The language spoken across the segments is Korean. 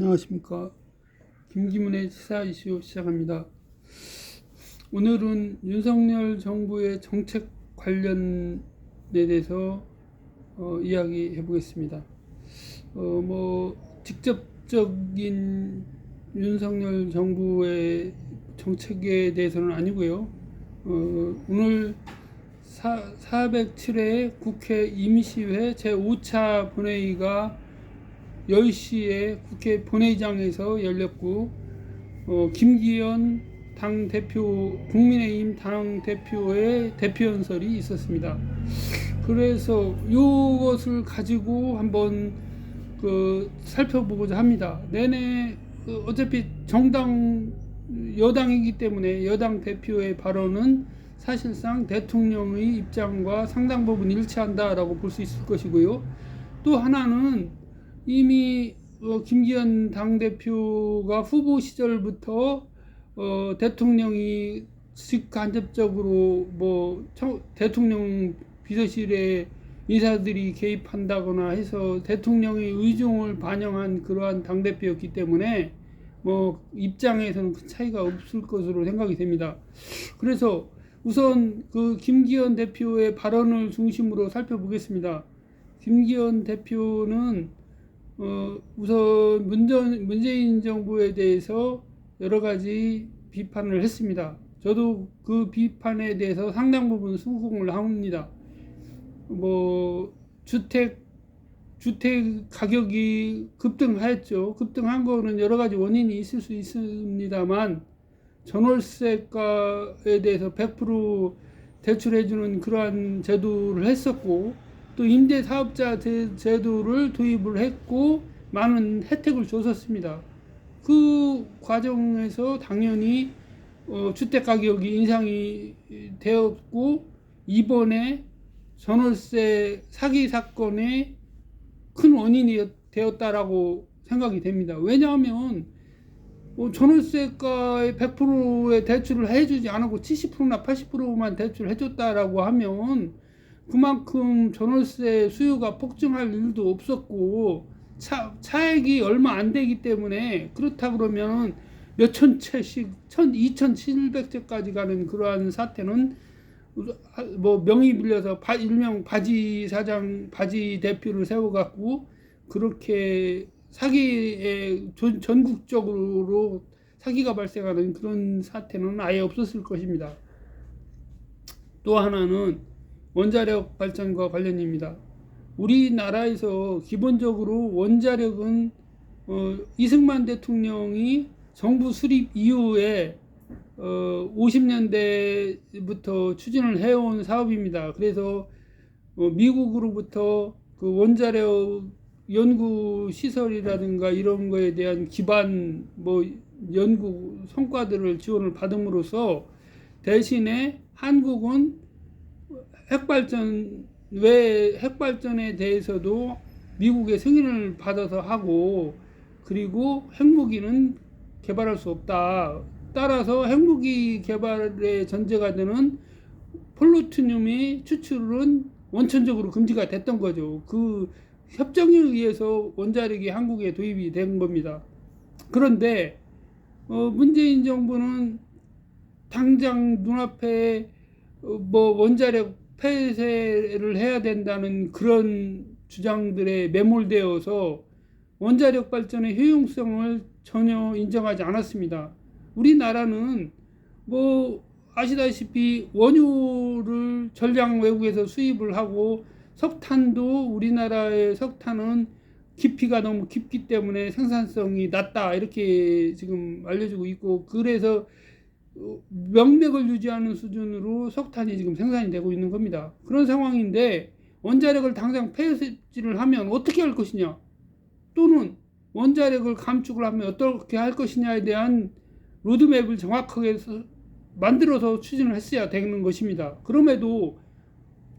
안녕하십니까. 김기문의 시사 이슈 시작합니다. 오늘은 윤석열 정부의 정책 관련에 대해서 이야기해 보겠습니다. 직접적인 윤석열 정부의 정책에 대해서는 아니고요. 오늘 407회 국회 임시회 제5차 본회의가 10시에 국회 본회의장에서 열렸고, 김기현 당대표, 국민의힘 당대표의 대표연설이 있었습니다. 그래서 이것을 가지고 한번 살펴보고자 합니다. 내내 어차피 여당이기 때문에 여당 대표의 발언은 사실상 대통령의 입장과 상당 부분 일치한다라고 볼 수 있을 것이고요. 또 하나는 이미 김기현 당대표가 후보 시절부터 대통령이 직간접적으로 대통령 비서실에 인사들이 개입한다거나 해서 대통령의 의중을 반영한 그러한 당대표였기 때문에 입장에서는 큰 차이가 없을 것으로 생각이 됩니다. 그래서 우선 김기현 대표의 발언을 중심으로 살펴보겠습니다. 김기현 대표는 우선 문재인 정부에 대해서 여러 가지 비판을 했습니다. 저도 그 비판에 대해서 상당 부분 수긍을 합니다. 주택 가격이 급등하였죠. 급등한 거는 여러 가지 원인이 있을 수 있습니다만, 전월세가에 대해서 100% 대출해주는 그러한 제도를 했었고, 또 임대사업자 제도를 도입을 했고 많은 혜택을 줬었습니다. 그 과정에서 당연히 주택가격이 인상이 되었고, 이번에 전월세 사기 사건의 큰 원인이 되었다라고 생각이 됩니다. 왜냐하면 전월세가의 100%의 대출을 해주지 않았고 70%나 80%만 대출을 해줬다라고 하면 그만큼 전월세 수요가 폭증할 일도 없었고, 차액이 얼마 안 되기 때문에, 그렇다 그러면 몇천 채씩 2,700채까지 가는 그러한 사태는 명의 빌려서 일명 바지 사장, 바지 대표를 세워갖고 그렇게 전국적으로 사기가 발생하는 그런 사태는 아예 없었을 것입니다. 또 하나는 원자력 발전과 관련입니다. 우리나라에서 기본적으로 원자력은 이승만 대통령이 정부 수립 이후에 50년대부터 추진을 해온 사업입니다. 그래서 미국으로부터 그 원자력 연구 시설이라든가 이런 거에 대한 기반 연구 성과들을 지원을 받음으로써 대신에 한국은 핵발전에 대해서도 미국의 승인을 받아서 하고, 그리고 핵무기는 개발할 수 없다. 따라서 핵무기 개발의 전제가 되는 플루토늄의 추출은 원천적으로 금지가 됐던 거죠. 그 협정에 의해서 원자력이 한국에 도입이 된 겁니다. 그런데 문재인 정부는 당장 눈앞에 원자력 폐쇄를 해야 된다는 그런 주장들에 매몰되어서 원자력 발전의 효용성을 전혀 인정하지 않았습니다. 우리나라는 아시다시피 원유를 전량 외국에서 수입을 하고, 석탄도 우리나라의 석탄은 깊이가 너무 깊기 때문에 생산성이 낮다 이렇게 지금 알려지고 있고, 그래서 명맥을 유지하는 수준으로 석탄이 지금 생산이 되고 있는 겁니다. 그런 상황인데 원자력을 당장 폐쇄를 하면 어떻게 할 것이냐, 또는 원자력을 감축을 하면 어떻게 할 것이냐에 대한 로드맵을 정확하게 만들어서 추진을 했어야 되는 것입니다. 그럼에도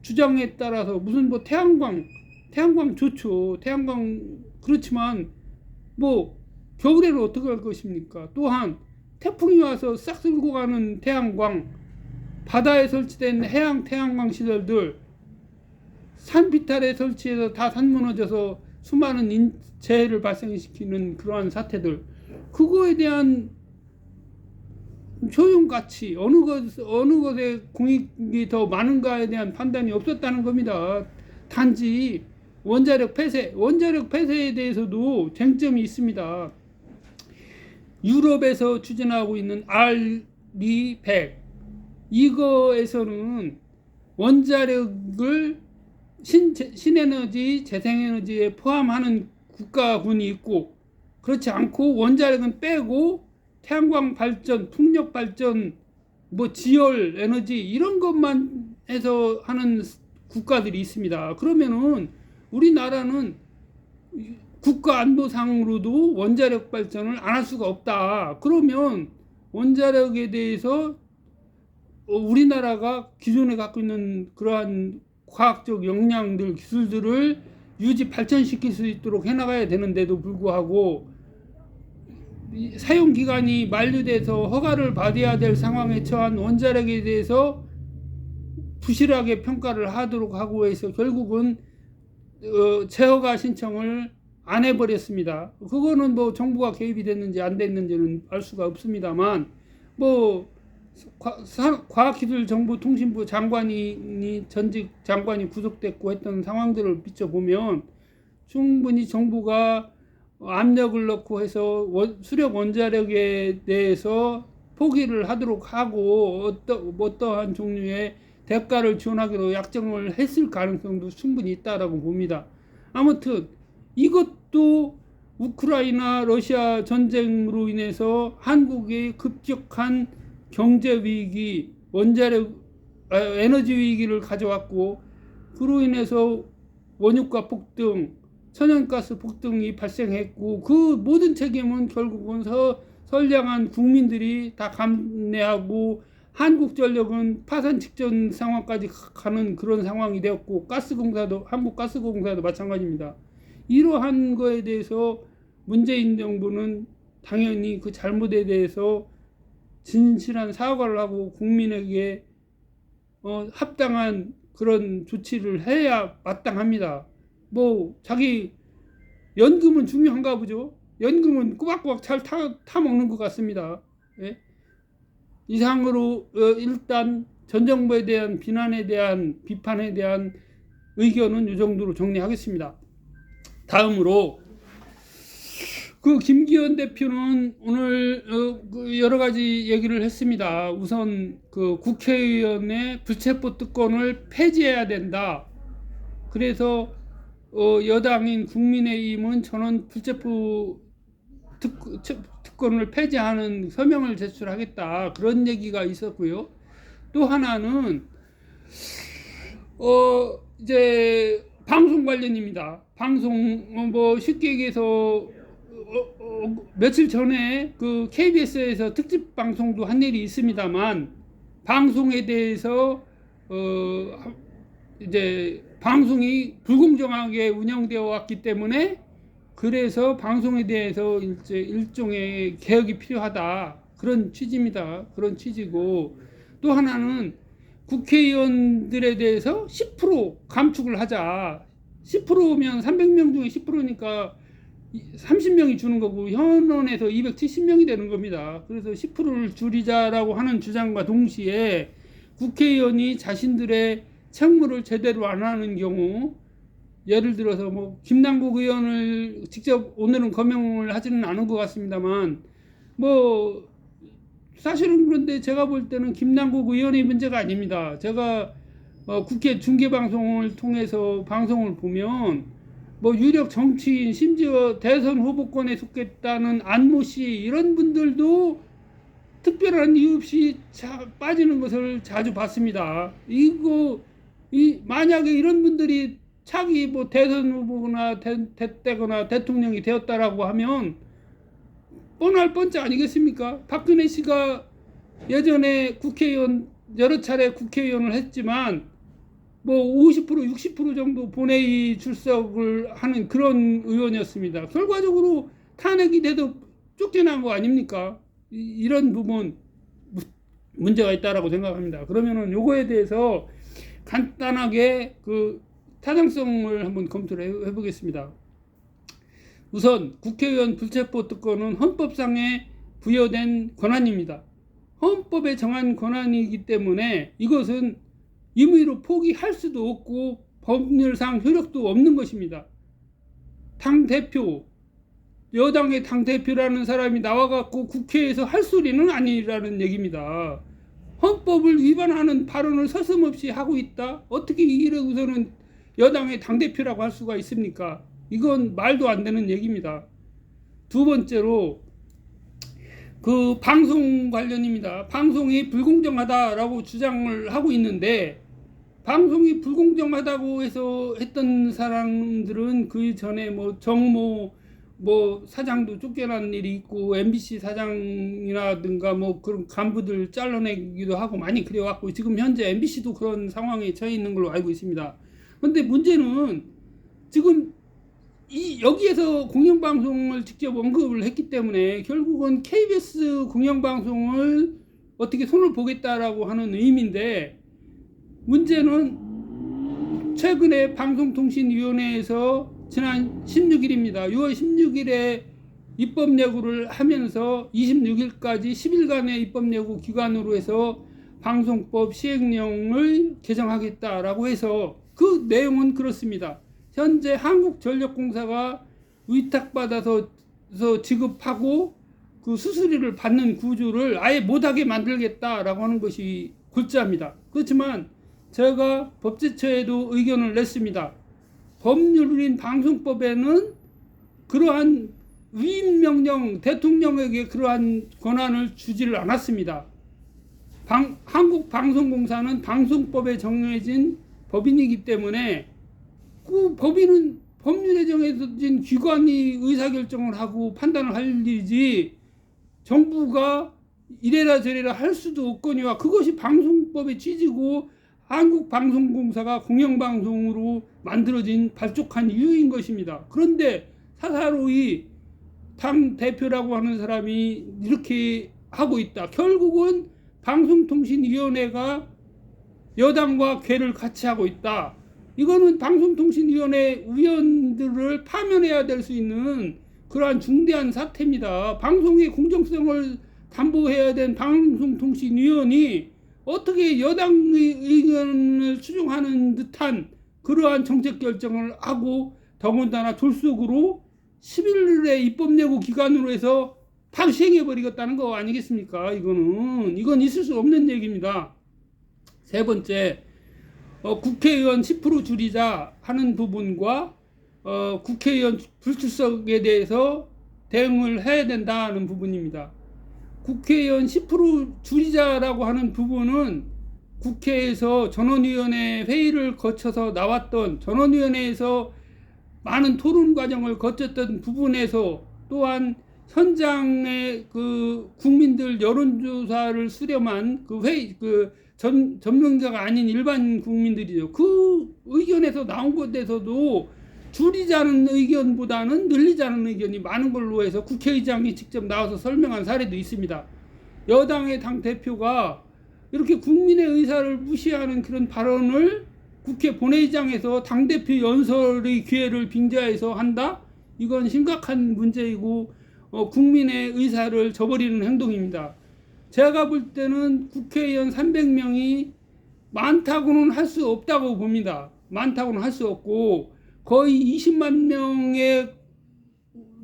주장에 따라서 무슨 태양광 좋죠. 태양광 그렇지만 겨울에는 어떻게 할 것입니까? 또한 태풍이 와서 싹 쓸고 가는 태양광, 바다에 설치된 해양 태양광 시설들, 산비탈에 설치해서 다 산 무너져서 수많은 재해를 발생시키는 그러한 사태들, 그거에 대한 효용가치, 어느 것에 공익이 더 많은가에 대한 판단이 없었다는 겁니다. 단지 원자력 폐쇄에 대해서도 쟁점이 있습니다. 유럽에서 추진하고 있는 RE100, 이거에서는 원자력을 신에너지, 재생에너지에 포함하는 국가군이 있고, 그렇지 않고 원자력은 빼고 태양광 발전, 풍력 발전, 뭐 지열 에너지 이런 것만 해서 하는 국가들이 있습니다. 그러면은 우리나라는 국가 안보상으로도 원자력 발전을 안 할 수가 없다. 그러면 원자력에 대해서 우리나라가 기존에 갖고 있는 그러한 과학적 역량들, 기술들을 유지 발전시킬 수 있도록 해나가야 되는데도 불구하고 사용 기간이 만료돼서 허가를 받아야 될 상황에 처한 원자력에 대해서 부실하게 평가를 하도록 하고 해서 결국은 재허가 신청을 안 해버렸습니다. 그거는 뭐 정부가 개입이 됐는지 안 됐는지는 알 수가 없습니다만, 뭐 과학기술정보통신부 장관이 전직 장관이 구속됐고 했던 상황들을 비춰보면 충분히 정부가 압력을 넣고 해서 수력 원자력에 대해서 포기를 하도록 하고 어떠한 종류의 대가를 지원하기로 약정을 했을 가능성도 충분히 있다라고 봅니다. 아무튼 이것도 우크라이나 러시아 전쟁으로 인해서 한국의 급격한 경제 위기, 에너지 위기를 가져왔고, 그로 인해서 원유가 폭등, 천연가스 폭등이 발생했고, 그 모든 책임은 결국은 선량한 국민들이 다 감내하고, 한국전력은 파산 직전 상황까지 가는 그런 상황이 되었고, 한국가스공사도 마찬가지입니다. 이러한 거에 대해서 문재인 정부는 당연히 그 잘못에 대해서 진실한 사과를 하고 국민에게 합당한 그런 조치를 해야 마땅합니다. 뭐 자기 연금은 중요한가 보죠. 연금은 꼬박꼬박 잘 타먹는 것 같습니다. 예? 이상으로 일단 전 정부에 대한 비판에 대한 의견은 이 정도로 정리하겠습니다. 다음으로 그 김기현 대표는 오늘 여러 가지 얘기를 했습니다. 우선 그 국회의원의 불체포 특권을 폐지해야 된다. 그래서 여당인 국민의힘은 전원 불체포 특권을 폐지하는 서명을 제출하겠다. 그런 얘기가 있었고요. 또 하나는 이제 방송 관련입니다. 방송 뭐 쉽게 얘기해서 며칠 전에 그 KBS에서 특집 방송도 한 일이 있습니다만, 방송에 대해서 이제 방송이 불공정하게 운영되어 왔기 때문에, 그래서 방송에 대해서 일종의 개혁이 필요하다, 그런 취지입니다. 그런 취지고, 또 하나는 국회의원들에 대해서 10% 감축을 하자. 10%면 300명 중에 10%니까 30명이 주는 거고, 현원에서 270명이 되는 겁니다. 그래서 10%를 줄이자라고 하는 주장과 동시에 국회의원이 자신들의 책무를 제대로 안 하는 경우, 예를 들어서 뭐 김남국 의원을 직접 오늘은 거명을 하지는 않은 것 같습니다만, 뭐 사실은 그런데 제가 볼 때는 김남국 의원의 문제가 아닙니다. 제가 국회 중계방송을 통해서 방송을 보면 뭐 유력 정치인, 심지어 대선 후보권에 속했다는 안모 씨, 이런 분들도 특별한 이유 없이 빠지는 것을 자주 봤습니다. 만약에 이런 분들이 차기 뭐 대선 후보나 됐거나 대통령이 되었다라고 하면 뻔할 뻔짜 아니겠습니까? 박근혜 씨가 예전에 여러 차례 국회의원을 했지만 뭐 50%, 60% 정도 본회의 출석을 하는 그런 의원이었습니다. 결과적으로 탄핵이 돼도 쫓겨난 거 아닙니까? 이런 부분 문제가 있다라고 생각합니다. 그러면은 요거에 대해서 간단하게 그 타당성을 한번 검토를 해보겠습니다. 우선 국회의원 불체포 특권은 헌법상에 부여된 권한입니다. 헌법에 정한 권한이기 때문에 이것은 임의로 포기할 수도 없고 법률상 효력도 없는 것입니다. 당대표, 여당의 당대표라는 사람이 나와갖고 국회에서 할 소리는 아니라는 얘기입니다. 헌법을 위반하는 발언을 서슴없이 하고 있다? 어떻게 이러고서는 여당의 당대표라고 할 수가 있습니까? 이건 말도 안 되는 얘기입니다. 두 번째로 그 방송 관련입니다. 방송이 불공정하다라고 주장을 하고 있는데, 방송이 불공정하다고 해서 했던 사람들은 그 전에 뭐 정모 사장도 쫓겨난 일이 있고, MBC 사장이라든가 뭐 그런 간부들 잘라내기도 하고 많이 그래왔고, 지금 현재 MBC도 그런 상황에 처해 있는 걸로 알고 있습니다. 근데 문제는 지금 여기에서 공영방송을 직접 언급을 했기 때문에 결국은 KBS 공영방송을 어떻게 손을 보겠다라고 하는 의미인데, 문제는 최근에 방송통신위원회에서 지난 16일입니다. 6월 16일에 입법 예고를 하면서 26일까지 10일간의 입법 예고 기간으로 해서 방송법 시행령을 개정하겠다라고 해서, 그 내용은 그렇습니다. 현재 한국전력공사가 위탁받아서 지급하고 그 수수료를 받는 구조를 아예 못하게 만들겠다라고 하는 것이 골자입니다. 그렇지만 제가 법제처에도 의견을 냈습니다. 법률인 방송법에는 그러한 위임명령, 대통령에게 그러한 권한을 주지를 않았습니다. 한국방송공사는 방송법에 정해진 법인이기 때문에 그 법인은 법률에 정해진 기관이 의사결정을 하고 판단을 할 일이지 정부가 이래라 저래라 할 수도 없거니와, 그것이 방송법의 취지고 한국방송공사가 공영방송으로 만들어진 발족한 이유인 것입니다. 그런데 사사로이 당대표라고 하는 사람이 이렇게 하고 있다. 결국은 방송통신위원회가 여당과 궤를 같이 하고 있다. 이거는 방송통신위원회 위원들을 파면해야 될 수 있는 그러한 중대한 사태입니다. 방송의 공정성을 담보해야 된 방송통신위원이 어떻게 여당의 의견을 수용하는 듯한 그러한 정책 결정을 하고, 더군다나 졸속으로 11일에 입법 예고 기간으로 해서 바로 시행해버리겠다는 거 아니겠습니까? 이건 있을 수 없는 얘기입니다. 세 번째, 국회의원 10% 줄이자 하는 부분과 국회의원 불출석에 대해서 대응을 해야 된다는 부분입니다. 국회의원 10% 줄이자라고 하는 부분은 국회에서 전원위원회 회의를 거쳐서 나왔던, 전원위원회에서 많은 토론 과정을 거쳤던 부분에서, 또한 현장의 그 국민들 여론조사를 수렴한 그 회의, 전문가가 아닌 일반 국민들이죠. 그 의견에서 나온 것에서도 줄이자는 의견보다는 늘리자는 의견이 많은 걸로 해서 국회의장이 직접 나와서 설명한 사례도 있습니다. 여당의 당대표가 이렇게 국민의 의사를 무시하는 그런 발언을 국회 본회의장에서 당대표 연설의 기회를 빙자해서 한다? 이건 심각한 문제이고 국민의 의사를 저버리는 행동입니다. 제가 볼 때는 국회의원 300명이 많다고는 할 수 없다고 봅니다. 많다고는 할 수 없고, 거의 20만 명의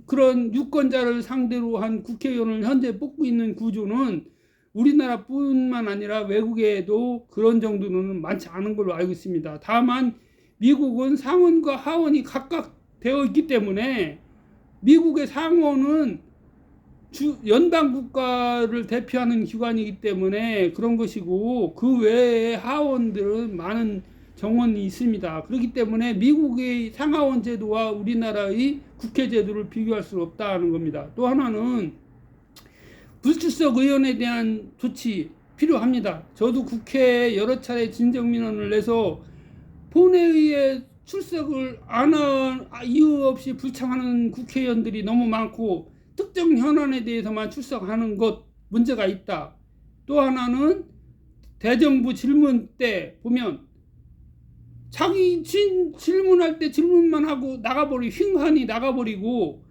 그런 유권자를 상대로 한 국회의원을 현재 뽑고 있는 구조는 우리나라뿐만 아니라 외국에도 그런 정도는 많지 않은 걸로 알고 있습니다. 다만 미국은 상원과 하원이 각각 되어 있기 때문에, 미국의 상원은 연방 국가를 대표하는 기관이기 때문에 그런 것이고, 그 외에 하원들은 많은 정원이 있습니다. 그렇기 때문에 미국의 상하원 제도와 우리나라의 국회 제도를 비교할 수 없다는 겁니다. 또 하나는 불출석 의원에 대한 조치 필요합니다. 저도 국회에 여러 차례 진정민원을 내서 본회의에 출석을 안 한 이유 없이 불참하는 국회의원들이 너무 많고, 특정 현안에 대해서만 출석하는 것 문제가 있다. 또 하나는 대정부 질문 때 보면 자기 질문할 때 질문만 하고 휑하니 나가버리고,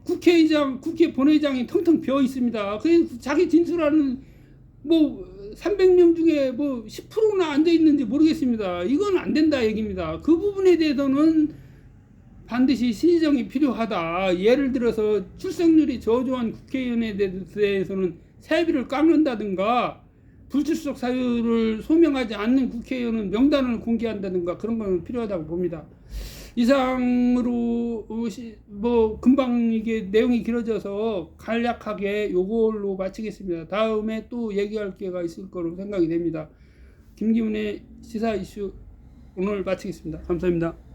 국회의장, 국회 본회의장이 텅텅 비어 있습니다. 그래서 자기 진술하는 뭐 300명 중에 뭐 10%나 앉아 있는지 모르겠습니다. 이건 안 된다 얘기입니다. 그 부분에 대해서는 반드시 신정이 필요하다. 예를 들어서 출석률이 저조한 국회의원에 대해서는 세비를 깎는다든가, 불출석 사유를 소명하지 않는 국회의원은 명단을 공개한다든가, 그런 건 필요하다고 봅니다. 이상으로 뭐 금방 이게 내용이 길어져서 간략하게 요걸로 마치겠습니다. 다음에 또 얘기할 기회가 있을 거로 생각이 됩니다. 김기훈의 시사 이슈 오늘 마치겠습니다. 감사합니다.